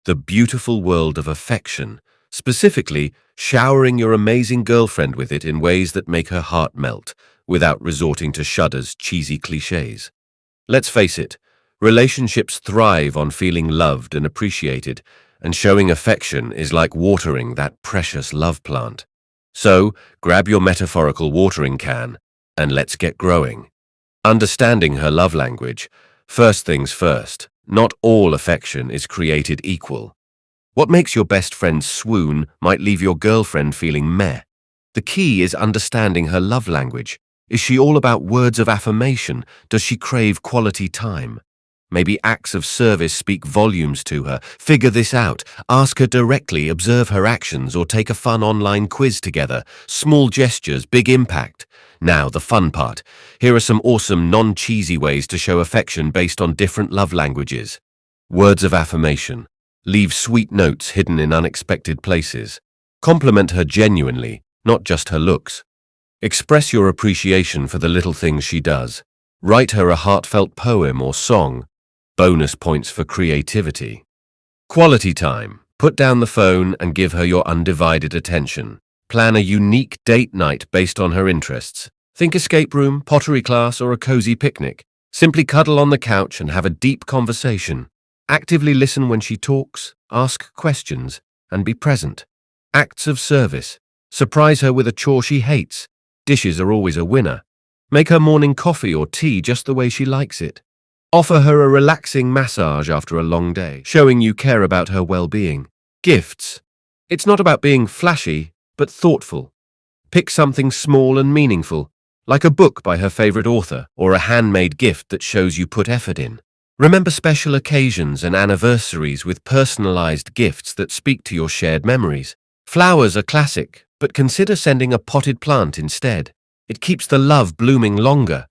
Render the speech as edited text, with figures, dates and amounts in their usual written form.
the beautiful world of affection, specifically showering your amazing girlfriend with it in ways that make her heart melt, without resorting to Shudder's cheesy clichés. Let's face it, relationships thrive on feeling loved and appreciated, and showing affection is like watering that precious love plant. So, grab your metaphorical watering can, and let's get growing. Understanding her love language. First things first, not all affection is created equal. What makes your best friend swoon might leave your girlfriend feeling meh. The key is understanding her love language. Is she all about words of affirmation? Does she crave quality time? Maybe acts of service speak volumes to her. Figure this out. Ask her directly, observe her actions, or take a fun online quiz together. Small gestures, big impact. Now, the fun part. Here are some awesome, non-cheesy ways to show affection based on different love languages. Words of affirmation. Leave sweet notes hidden in unexpected places. Compliment her genuinely, not just her looks. Express your appreciation for the little things she does. Write her a heartfelt poem or song. Bonus points for creativity. Quality time. Put down the phone and give her your undivided attention. Plan a unique date night based on her interests. Think escape room, pottery class, or a cozy picnic. Simply cuddle on the couch and have a deep conversation. Actively listen when she talks, ask questions, and be present. Acts of service. Surprise her with a chore she hates. Dishes are always a winner. Make her morning coffee or tea just the way she likes it. Offer her a relaxing massage after a long day, showing you care about her well-being. Gifts. It's not about being flashy, but thoughtful. Pick something small and meaningful, like a book by her favorite author or a handmade gift that shows you put effort in. Remember special occasions and anniversaries with personalized gifts that speak to your shared memories. Flowers are classic, but consider sending a potted plant instead. It keeps the love blooming longer